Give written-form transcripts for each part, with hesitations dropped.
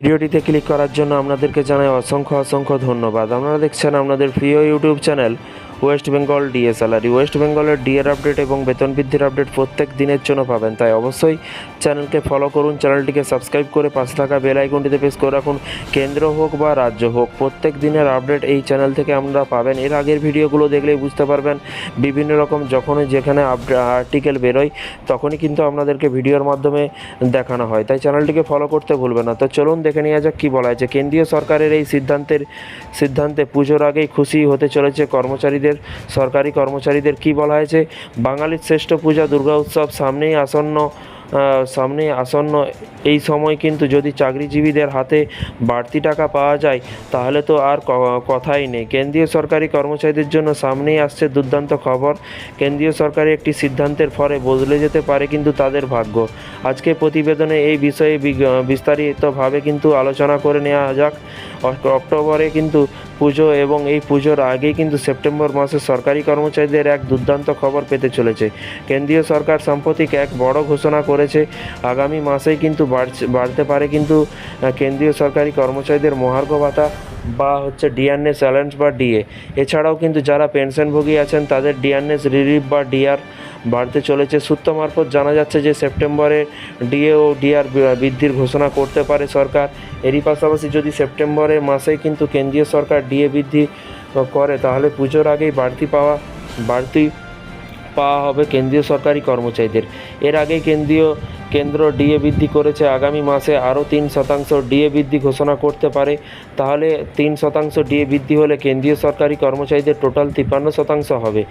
ভিডিওটিতে ক্লিক করার জন্য আপনাদেরকে জানাই অসংখ্য ধন্যবাদ। আপনারা দেখছেন আপনাদের প্রিয় YouTube channel West Bengal DA salary. West বেঙ্গলের ডিএর আপডেট এবং বেতন বৃদ্ধির আপডেট প্রত্যেক দিনের জন্য পাবেন, তাই অবশ্যই চ্যানেলকে ফলো করুন, চ্যানেলটিকে সাবস্ক্রাইব করে পাশে থাকা বেল আইকনটিতে প্রেস করে রাখুন। কেন্দ্র হোক বা রাজ্য হোক, প্রত্যেক দিনের আপডেট এই চ্যানেল থেকে আপনারা পাবেন। এর আগের ভিডিওগুলো দেখলেই বুঝতে পারবেন বিভিন্ন রকম যখনই যেখানে আর্টিকেল বেরোয় তখনই কিন্তু আপনাদেরকে ভিডিওর মাধ্যমে দেখানো হয়, তাই চ্যানেলটিকে ফলো করতে ভুলবেন না। তো চলুন দেখে নেওয়া যাক কী বলা হয়েছে। কেন্দ্রীয় সরকারের এই সিদ্ধান্তে পুজোর আগেই খুশি হতে চলেছে সরকারি কর্মচারীদের। কি বলা হয়েছে? বাঙালির শ্রেষ্ঠ পূজা দুর্গা উৎসব সামনেই আসন্ন এই সময় কিন্তু যদি চাকরিজীবীদের হাতে বাড়তি টাকা পাওয়া যায় তাহলে তো আর কথাই নেই। কেন্দ্রীয় সরকারি কর্মচারীদের জন্য সামনেই আসছে দুর্দান্ত খবর। কেন্দ্রীয় সরকারের একটি সিদ্ধান্তের ফলে বদলে যেতে পারে কিন্তু তাদের ভাগ্য। আজকে প্রতিবেদনে এই বিষয়ে বিস্তারিতভাবে কিন্তু আলোচনা করে নেওয়া যাক। অক্টোবরে কিন্তু পুজো এবং এই পুজোর আগেই কিন্তু সেপ্টেম্বর মাসে সরকারি কর্মচারীদের এক দুর্দান্ত খবর পেতে চলেছে। কেন্দ্রীয় সরকার সাম্প্রতিক এক বড় ঘোষণা করেছে। আগামী মাসেই কিন্তু বাড়তে পারে কিন্তু কেন্দ্রীয় সরকারি কর্মচারীদের মহার্ঘ ভাতা বা ডিআরএস অ্যালাউন্স বা ডিএ। এছাড়াও কিন্তু যারা পেনশনভোগী আছেন তাদের ডিআরএস রিলিফ বা ডিআর বাড়তে চলেছে। সূত্র মারফত জানা যাচ্ছে যে সেপ্টেম্বরে ডিএ ও ডিআর বৃদ্ধির ঘোষণা করতে পারে সরকার। এরই পাশাপাশি যদি সেপ্টেম্বরের মাসেই কিন্তু কেন্দ্রীয় সরকার ডিএ বৃদ্ধি করে তাহলে পুজোর আগেই বাড়তি পাওয়া হবে কেন্দ্রীয় সরকারি কর্মচারীদের। এর আগেই কেন্দ্র ডিএ বৃদ্ধি করেছে। আগামী মাসে আরও 3% ডিএ বৃদ্ধি ঘোষণা করতে পারে। তাহলে 3% ডিএ বৃদ্ধি হলে কেন্দ্রীয় সরকারি কর্মচারীদের টোটাল 53% হবে।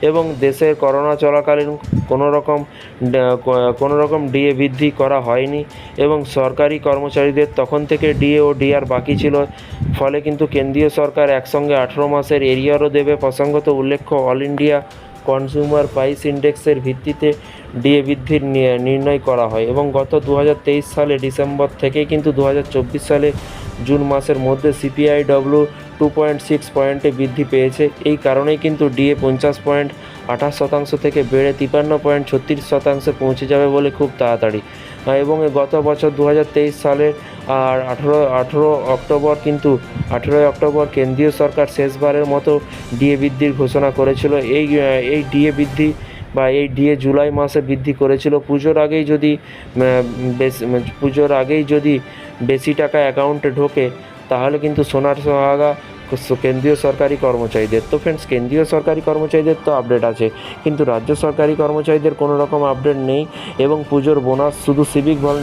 এবং দেশের করোনা চলাকালীন কোনো রকম ডিএ বৃদ্ধি করা হয়নি এবং সরকারি কর্মচারীদের তখন থেকে ডিএ ও ডিআর বাকি ছিল। ফলে কিন্তু কেন্দ্রীয় সরকার একসঙ্গে 18 মাসের এরিয়ারও দেবে। প্রসঙ্গত উল্লেখ্য, অল ইন্ডিয়া কনজিউমার প্রাইস ইন্ডেক্সের ভিত্তিতে ডিএ বৃদ্ধির নির্ণয় করা হয় এবং গত 2023 সালে ডিসেম্বর থেকেই কিন্তু 2024 সালে জুন মাসের মধ্যে সিপিআইডব্লিউ 2.6 পয়েন্টে বৃদ্ধি পেয়েছে। এই কারণেই কিন্তু ডিএ 50.28% থেকে বেড়ে 53.36% পৌঁছে যাবে বলে খুব তাড়াতাড়ি। এবং গত বছর 2023 সালের 18 অক্টোবর কেন্দ্রীয় সরকার শেষবারের মতো ডিএ বৃদ্ধির ঘোষণা করেছিল। এই ডিএ বৃদ্ধি বা এই ডিএ জুলাই মাসে বৃদ্ধি করেছিল। পুজোর আগেই যদি বেশি টাকা অ্যাকাউন্টে ঢোকে তাহলে কিন্তু সোনার সোহাগা কেন্দ্রীয় সরকারি কর্মচারীদের। তো ফ্রেন্ডস, কেন্দ্রীয় সরকারি কর্মচারীদের তো আপডেট আছে, কিন্তু রাজ্য সরকারি কর্মচারীদের কোনো রকম আপডেট নেই। এবং পুজোর বোনাস শুধু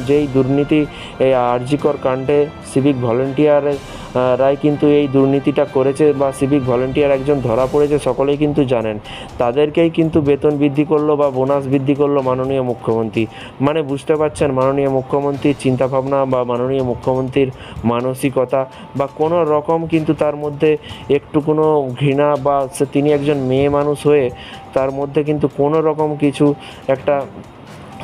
যেই দুর্নীতি এই আরজিকর কাণ্ডে সিভিক ভলেন্টিয়াররাই কিন্তু এই দুর্নীতিটা করেছে বা সিভিক ভলেন্টিয়ার একজন ধরা পড়েছে, সকলেই কিন্তু জানেন। তাদেরকেই কিন্তু বেতন বৃদ্ধি করলো বা বোনাস বৃদ্ধি করলো মাননীয় মুখ্যমন্ত্রী। মানে বুঝতে পারছেন মাননীয় মুখ্যমন্ত্রীর চিন্তাভাবনা বা মাননীয় মুখ্যমন্ত্রীর মানসিকতা বা কোনো রকম কিন্তু তার মধ্যে একটু কোনো ঘৃণা বা তিনি একজন মেয়ে মানুষ হয়ে তার মধ্যে কিন্তু কোনো রকম কিছু একটা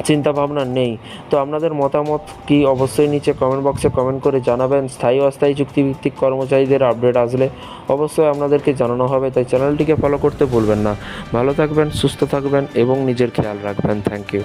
চিন্তাভাবনা নেই। তো আপনাদের মতামত কি অবশ্যই নিচে কমেন্ট বক্সে কমেন্ট করে জানাবেন। স্থায়ী অস্থায়ী চুক্তিভিত্তিক কর্মচারীদের আপডেট আসলে অবশ্যই আপনাদেরকে জানানো হবে, তাই চ্যানেলটিকে ফলো করতে ভুলবেন না। ভালো থাকবেন, সুস্থ থাকবেন এবং নিজের খেয়াল রাখবেন। Thank you.